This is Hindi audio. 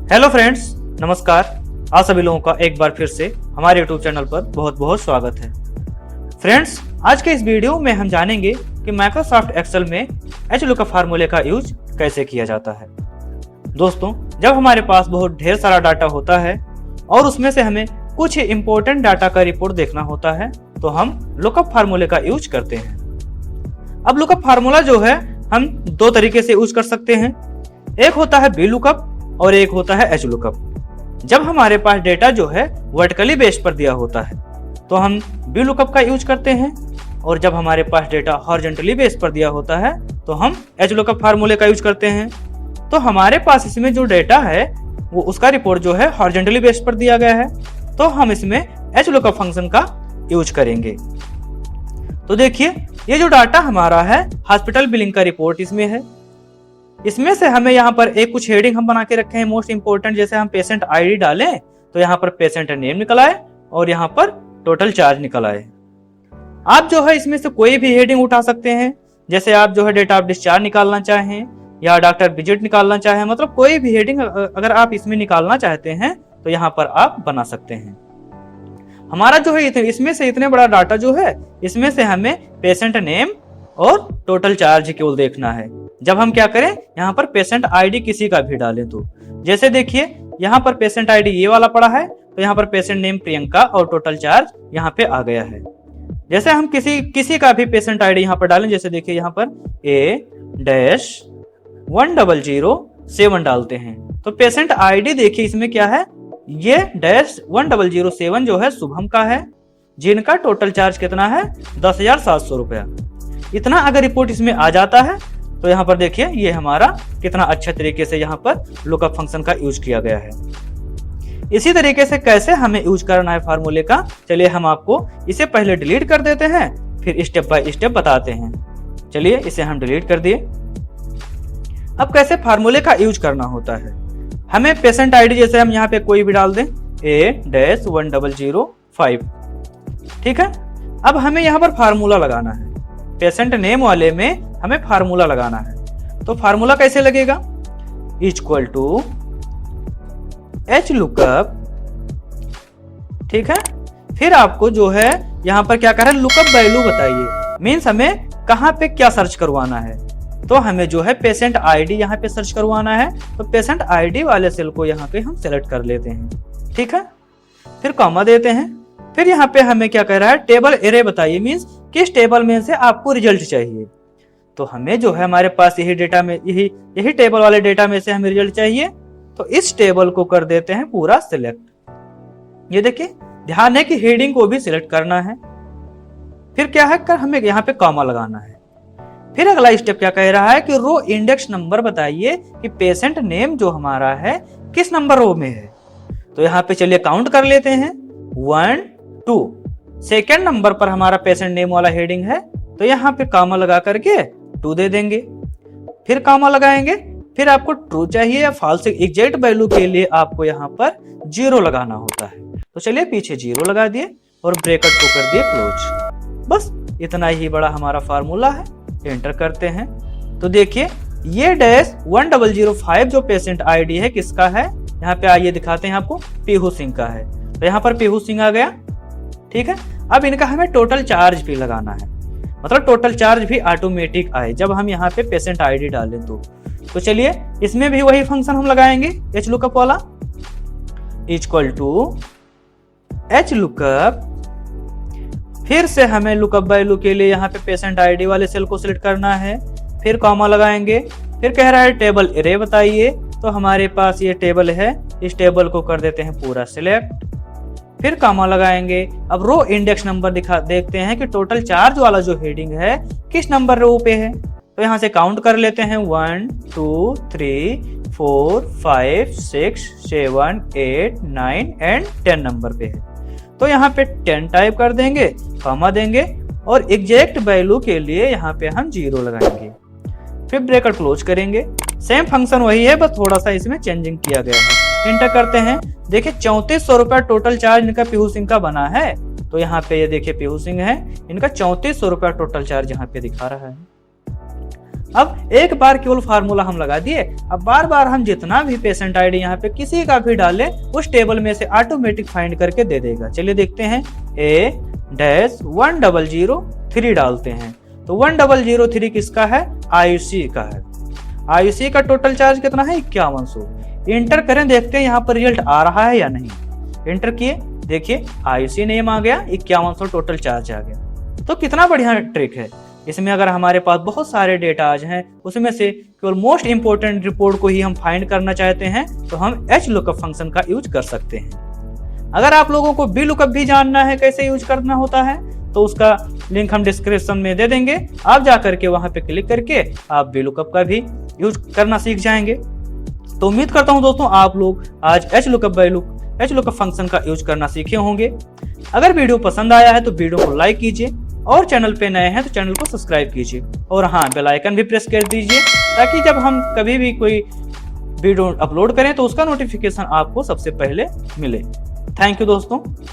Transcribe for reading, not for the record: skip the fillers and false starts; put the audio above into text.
हेलो फ्रेंड्स, नमस्कार। आप सभी लोगों का एक बार फिर से हमारे यूट्यूब चैनल पर बहुत बहुत स्वागत है। फ्रेंड्स, आज के इस वीडियो में हम जानेंगे कि माइक्रोसॉफ्ट एक्सेल में एचलुकअप फार्मूले का यूज कैसे किया जाता है। दोस्तों, जब हमारे पास बहुत ढेर सारा डाटा होता है और उसमें से हमें कुछ इंपॉर्टेंट डाटा का रिपोर्ट देखना होता है तो हम लुकअप फार्मूले का यूज करते हैं। अब लुकअप फार्मूला जो है हम दो तरीके से यूज कर सकते हैं। एक होता है वी लुकअप और एक होता है एच लुकअप। जब हमारे पास डेटा जो है वर्टिकली बेस पर दिया होता है तो हम वी लुकअप का यूज करते हैं, और जब हमारे पास डेटा हॉरिजॉन्टली बेस पर दिया होता है तो हम एच लुकअप फार्मूले का यूज करते हैं। तो हमारे पास इसमें जो डेटा है वो उसका रिपोर्ट जो है हॉरिजॉन्टली बेस पर दिया गया है, तो हम इसमें एच लुकअप फंक्शन का यूज करेंगे। तो देखिए, ये जो डाटा हमारा है हॉस्पिटल बिलिंग का रिपोर्ट इसमें है। इसमें से हमें यहाँ पर एक कुछ हेडिंग हम बना के रखे हैं मोस्ट इंपोर्टेंट। जैसे हम पेशेंट आईडी डालें तो यहाँ पर पेशेंट नेम निकल आए और यहाँ पर टोटल चार्ज निकल आए। आप जो है इसमें से कोई भी हेडिंग उठा सकते हैं। जैसे आप जो है डेट ऑफ डिस्चार्ज निकालना चाहें या डॉक्टर विजिट निकालना चाहें, मतलब कोई भी हेडिंग अगर आप इसमें निकालना चाहते हैं तो यहाँ पर आप बना सकते हैं। हमारा जो है इसमें से इतने बड़ा डाटा जो है इसमें से हमें पेशेंट नेम और टोटल चार्ज केवल देखना है। जब हम क्या करें, यहाँ पर पेशेंट आईडी किसी का भी डालें तो जैसे देखिए यहाँ पर पेशेंट आईडी ये वाला पड़ा है, तो यहाँ पर पेशेंट नेम प्रियंका और टोटल चार्ज यहाँ पे आ गया है। जैसे हम किसी का भी पेशेंट आईडी यहाँ पर डालें, जैसे देखिए यहाँ पर A-1007 डालते हैं तो पेशेंट आईडी देखिए इसमें क्या है, ये -1007 जो है शुभम का है, जिनका टोटल चार्ज कितना है 10,700 रुपया। इतना अगर रिपोर्ट इसमें आ जाता है तो यहाँ पर देखिए ये हमारा कितना अच्छे तरीके से यहाँ पर लुकअप फंक्शन का यूज किया गया है। इसी तरीके से कैसे हमें यूज करना है फार्मूले का, चलिए हम आपको इसे पहले डिलीट कर देते हैं, फिर स्टेप बाय स्टेप बताते हैं। चलिए इसे हम डिलीट कर दिए। अब कैसे फार्मूले का यूज करना होता है, हमें पेशेंट आईडी जैसे हम यहाँ पे कोई भी डाल दें A-1005, ठीक है। अब हमें यहाँ पर फार्मूला लगाना है। पेशेंट नेम वाले में हमें फार्मूला लगाना है। तो फार्मूला कैसे लगेगा, इक्वल टू एच लुकअप, ठीक है। फिर आपको जो है यहाँ पर क्या कर रहा है, लुकअप वैल्यू बताइए, मीन्स हमें कहाँ पे क्या सर्च करवाना है। तो हमें जो है पेशेंट आईडी यहाँ पे सर्च करवाना है, तो पेशेंट आईडी वाले सेल को यहाँ पे हम सेलेक्ट कर लेते हैं, ठीक है। फिर कॉमा देते हैं। फिर यहाँ पे हमें क्या कह रहा है, टेबल एरे बताइए, मीन्स किस टेबल में से आपको रिजल्ट चाहिए। तो हमें जो है हमारे पास यही डेटा में यही टेबल वाले डेटा में से हमें रिजल्ट चाहिए, तो इस टेबल को कर देते हैं पूरा सिलेक्ट। ये देखिए, ध्यान है कि हेडिंग को भी सिलेक्ट करना है। फिर क्या है, हमें यहाँ पे कॉमा लगाना है। फिर अगला स्टेप क्या कह रहा है कि रो इंडेक्स नंबर बताइए कि पेशेंट नेम जो हमारा है किस नंबर रो में है। तो यहाँ पे चलिए काउंट कर लेते हैं, 1 2। सेकेंड नंबर पर हमारा पेशेंट नेम वाला हेडिंग है, तो यहाँ पे कॉमा लगा करके 2 दे देंगे। फिर कॉमा लगाएंगे। फिर आपको ट्रू चाहिए या फॉल्स, एग्जैक्ट वैल्यू के लिए आपको यहाँ पर 0 लगाना होता है। तो चलिए पीछे 0 लगा दिए और ब्रैकेट को कर दिए क्लोज। बस इतना ही बड़ा हमारा फार्मूला है। एंटर करते हैं तो देखिए ये -1005 जो पेशेंट आईडी है किसका है, यहाँ पे आइए दिखाते हैं आपको, पीहू सिंह का है। तो यहाँ पर पीहू सिंह आ गया, ठीक है। अब इनका हमें टोटल चार्ज भी लगाना है, मतलब टोटल चार्ज भी ऑटोमेटिक आए जब हम यहाँ पे पेशेंट आईडी डालें तो चलिए इसमें भी वही फंक्शन हम लगाएंगे, एच लुकअप वाला, इक्वल टू एच लुकअप। फिर से हमें लुकअप वैल्यू के लिए यहाँ पे पेशेंट आईडी वाले सेल को सिलेक्ट करना है। फिर कॉमा लगाएंगे। फिर कह रहा है टेबल एरे बताइए, तो हमारे पास ये टेबल है, इस टेबल को कर देते हैं पूरा सिलेक्ट। फिर कॉमा लगाएंगे। अब रो इंडेक्स नंबर देखते हैं कि टोटल चार्ज वाला जो हेडिंग है किस नंबर रो पे है। तो यहाँ से काउंट कर लेते हैं, 1 2 3 4 5 6 7 8 9 एंड 10 नंबर पे है। तो यहाँ पे 10 टाइप कर देंगे, कॉमा देंगे और एग्जैक्ट वैल्यू के लिए यहाँ पे हम 0 लगाएंगे। फिर ब्रैकेट क्लोज करेंगे। सेम फंक्शन वही है, बस थोड़ा सा इसमें चेंजिंग किया गया है। एंटर करते हैं। देखिए 3400 रुपया टोटल चार्ज इनका पीहू सिंह का बना है। तो यहाँ पे ये देखिए पीहू सिंह है, इनका 3400 रुपया टोटल चार्ज यहाँ पे दिखा रहा है। अब एक बार केवल फार्मूला हम लगा दिए, अब बार बार हम जितना भी पेशेंट आईडी यहाँ पे किसी का भी डालें उस टेबल में से ऑटोमेटिक फाइंड करके दे देगा। चलिए देखते हैं, A-1003 डालते हैं तो 1003 किसका है, आयुषी का है। आयुषी का टोटल चार्ज कितना है, 5100। इंटर करें, देखते हैं यहाँ पर रिजल्ट आ रहा है या नहीं। इंटर किए, देखिए आयुषी नेम आ गया, 5100 टोटल चार्ज आ गया। तो कितना बढ़िया ट्रिक है। इसमें अगर हमारे पास बहुत सारे डेटा आज हैं, उसमें से केवल मोस्ट इंपोर्टेंट रिपोर्ट को ही हम फाइंड करना चाहते हैं तो हम एच लुकअप फंक्शन का यूज कर सकते हैं। अगर आप लोगों को बी लुकअप भी जानना है कैसे यूज करना होता है तो उसका लिंक हम डिस्क्रिप्शन में दे देंगे, आप जाकर के वहां पे क्लिक करके आप बी लुकअप का भी यूज करना सीख जाएंगे। तो उम्मीद करता हूं दोस्तों आप लोग आज एच लुकअप फंक्शन का यूज करना सीखे होंगे। अगर वीडियो पसंद आया है तो वीडियो को लाइक कीजिए और चैनल पे नए हैं तो चैनल को सब्सक्राइब कीजिए और हाँ बेल आइकन भी प्रेस कर दीजिए ताकि जब हम कभी भी कोई वीडियो अपलोड करें तो उसका नोटिफिकेशन आपको सबसे पहले मिले। थैंक यू दोस्तों।